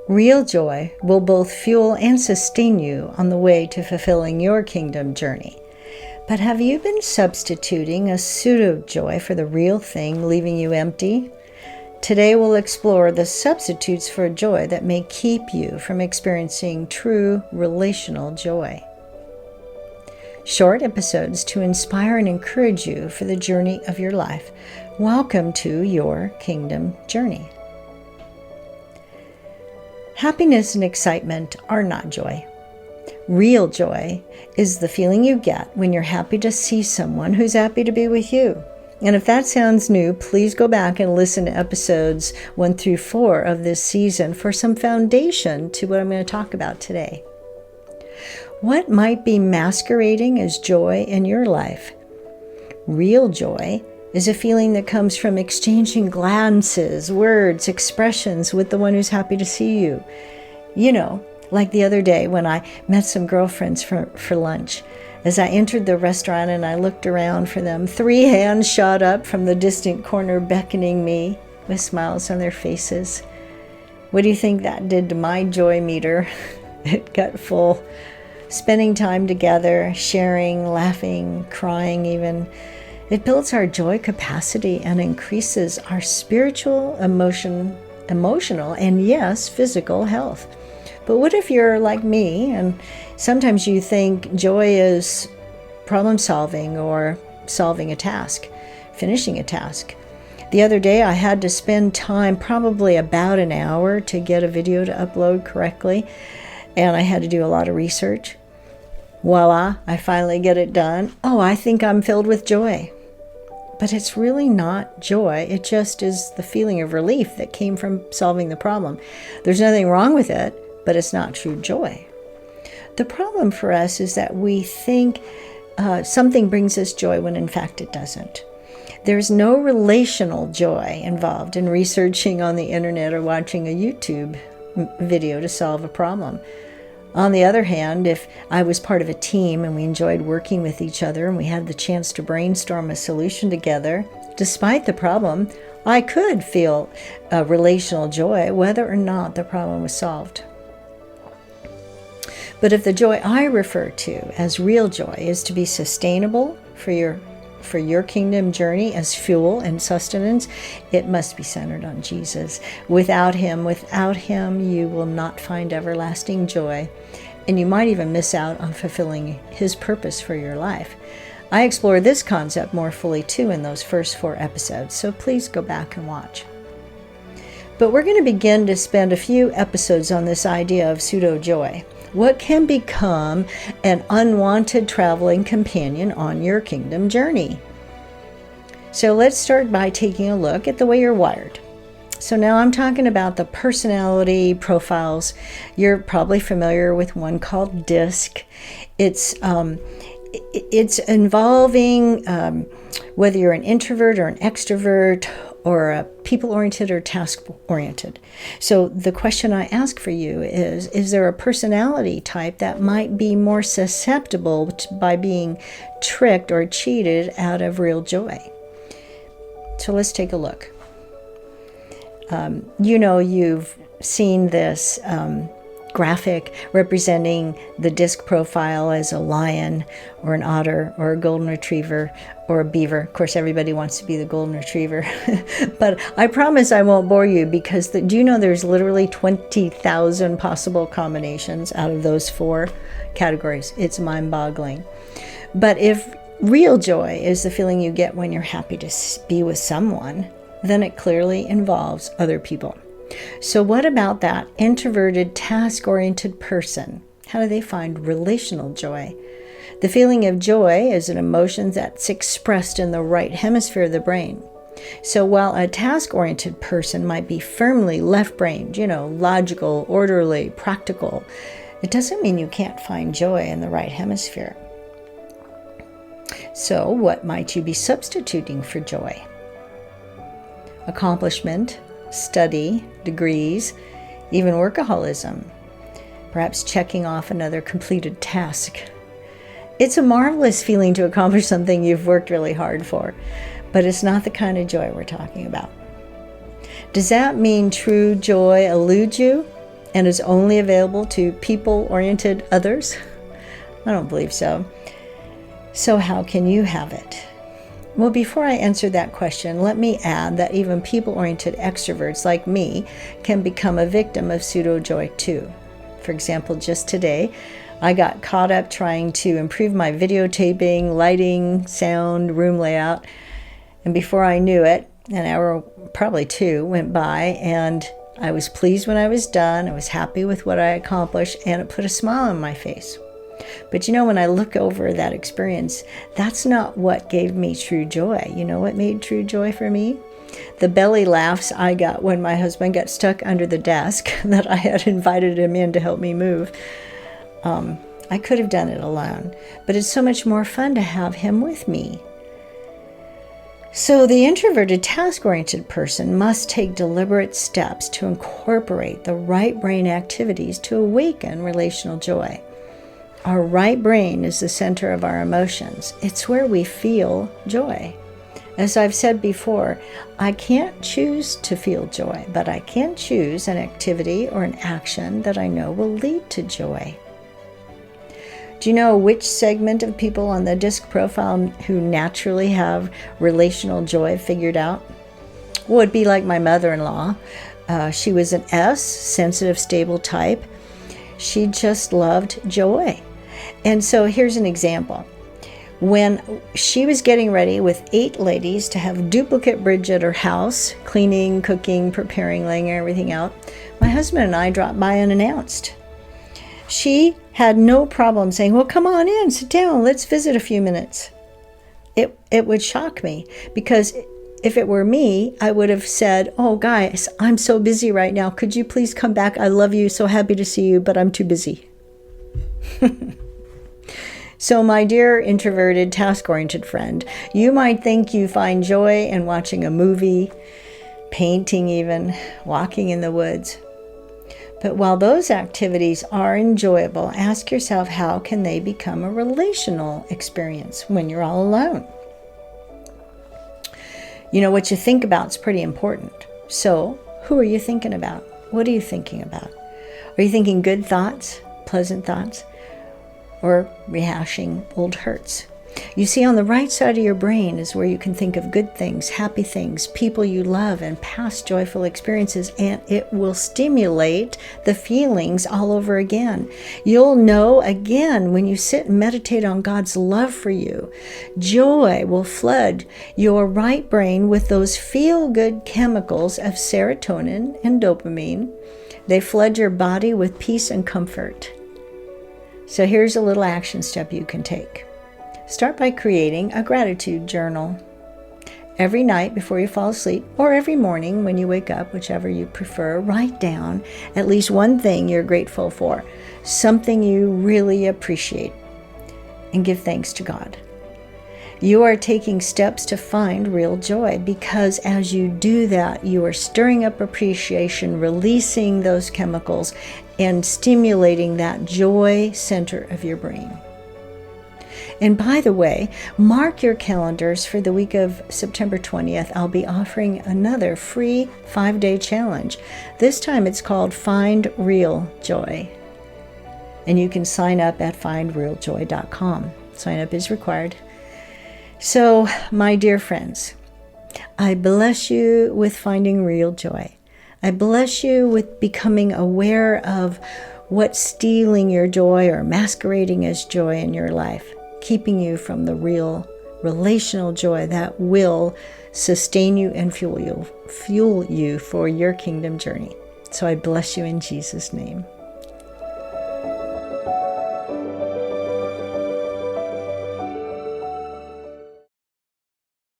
Real joy will both fuel and sustain you on the way to fulfilling your kingdom journey. But have you been substituting a pseudo joy for the real thing, leaving you empty? Today we'll explore the substitutes for joy that may keep you from experiencing true relational joy. Short episodes to inspire and encourage you for the journey of your life. Welcome to your kingdom journey. Happiness and excitement are not joy. Real joy is the feeling you get when you're happy to see someone who's happy to be with you. And if that sounds new, please go back and listen to episodes 1 through 4 of this season for some foundation to what I'm going to talk about today. What might be masquerading as joy in your life? Real joy is a feeling that comes from exchanging glances, words, expressions with the one who's happy to see you. You know, like the other day when I met some girlfriends for lunch. As I entered the restaurant and I looked around for them, 3 hands shot up from the distant corner beckoning me with smiles on their faces. What do you think that did to my joy meter? It got full. Spending time together, sharing, laughing, crying even, it builds our joy capacity and increases our spiritual, emotional, and yes, physical health. But what if you're like me and sometimes you think joy is problem solving or solving a task, finishing a task? The other day I had to spend time, probably about an hour, to get a video to upload correctly, and I had to do a lot of research. Voila, I finally get it done. Oh, I think I'm filled with joy. But it's really not joy. It just is the feeling of relief that came from solving the problem. There's nothing wrong with it, but it's not true joy. The problem for us is that we think something brings us joy when in fact it doesn't. There's no relational joy involved in researching on the internet or watching a YouTube video to solve a problem. On the other hand, if I was part of a team and we enjoyed working with each other and we had the chance to brainstorm a solution together, despite the problem, I could feel relational joy whether or not the problem was solved. But if the joy I refer to as real joy is to be sustainable for your kingdom journey as fuel and sustenance, it must be centered on Jesus. Without him, you will not find everlasting joy, and you might even miss out on fulfilling his purpose for your life. I explore this concept more fully too in those first 4 episodes, so please go back and watch. But we're going to begin to spend a few episodes on this idea of pseudo joy. What can become an unwanted traveling companion on your kingdom journey? So let's start by taking a look at the way you're wired. So now I'm talking about the personality profiles. You're probably familiar with one called DISC. It's involving whether you're an introvert or an extrovert, or a people-oriented or task-oriented. So the question I ask for you is there a personality type that might be more susceptible by being tricked or cheated out of real joy? So let's take a look. You've seen this graphic representing the DISC profile as a lion or an otter or a golden retriever or a beaver. Of course, everybody wants to be the golden retriever. But I promise I won't bore you because do you know there's literally 20,000 possible combinations out of those 4 categories? It's mind-boggling. But if real joy is the feeling you get when you're happy to be with someone, then it clearly involves other people. So what about that introverted, task-oriented person? How do they find relational joy? The feeling of joy is an emotion that's expressed in the right hemisphere of the brain. So while a task-oriented person might be firmly left-brained, logical, orderly, practical, it doesn't mean you can't find joy in the right hemisphere. So what might you be substituting for joy? Accomplishment, study, degrees, even workaholism, perhaps checking off another completed task. It's a marvelous feeling to accomplish something you've worked really hard for, but it's not the kind of joy we're talking about. Does that mean true joy eludes you? and is only available to people-oriented others? I don't believe so. So how can you have it? Well, before I answer that question, let me add that even people-oriented extroverts like me can become a victim of pseudo-joy too. For example, just today, I got caught up trying to improve my videotaping, lighting, sound, room layout, and before I knew it, an hour, probably two, went by, and I was pleased when I was done. I was happy with what I accomplished, and it put a smile on my face. But when I look over that experience, that's not what gave me true joy. You know what made true joy for me? The belly laughs I got when my husband got stuck under the desk that I had invited him in to help me move. I could have done it alone, but it's so much more fun to have him with me. So the introverted task-oriented person must take deliberate steps to incorporate the right brain activities to awaken relational joy. Our right brain is the center of our emotions. It's where we feel joy. As I've said before, I can't choose to feel joy, but I can choose an activity or an action that I know will lead to joy. Do you know which segment of people on the disc profile who naturally have relational joy figured out? Well, it'd be like my mother-in-law. She was an S, sensitive, stable type. She just loved joy. And so here's an example. When she was getting ready with 8 ladies to have duplicate bridge at her house, cleaning, cooking, preparing, laying everything out, my husband and I dropped by unannounced. She had no problem saying, well, come on in, sit down, let's visit a few minutes. It would shock me, because if it were me, I would have said, oh, guys, I'm so busy right now. Could you please come back? I love you, so happy to see you, but I'm too busy. So my dear introverted, task-oriented friend, you might think you find joy in watching a movie, painting even, walking in the woods. But while those activities are enjoyable, ask yourself, how can they become a relational experience when you're all alone? What you think about is pretty important. So who are you thinking about? What are you thinking about? Are you thinking good thoughts, pleasant thoughts, or rehashing old hurts? You see, on the right side of your brain is where you can think of good things, happy things, people you love, and past joyful experiences, and it will stimulate the feelings all over again. You'll know again when you sit and meditate on God's love for you. Joy will flood your right brain with those feel-good chemicals of serotonin and dopamine. They flood your body with peace and comfort. So here's a little action step you can take. Start by creating a gratitude journal. Every night before you fall asleep, or every morning when you wake up, whichever you prefer, write down at least one thing you're grateful for, something you really appreciate, and give thanks to God. You are taking steps to find real joy, because as you do that, you are stirring up appreciation, releasing those chemicals, and stimulating that joy center of your brain. And by the way, mark your calendars for the week of September 20th. I'll be offering another free 5-day challenge. This time it's called Find Real Joy. And you can sign up at findrealjoy.com. Sign up is required. So, my dear friends, I bless you with finding real joy. I bless you with becoming aware of what's stealing your joy or masquerading as joy in your life, keeping you from the real relational joy that will sustain you and fuel you for your kingdom journey. So I bless you in Jesus' name.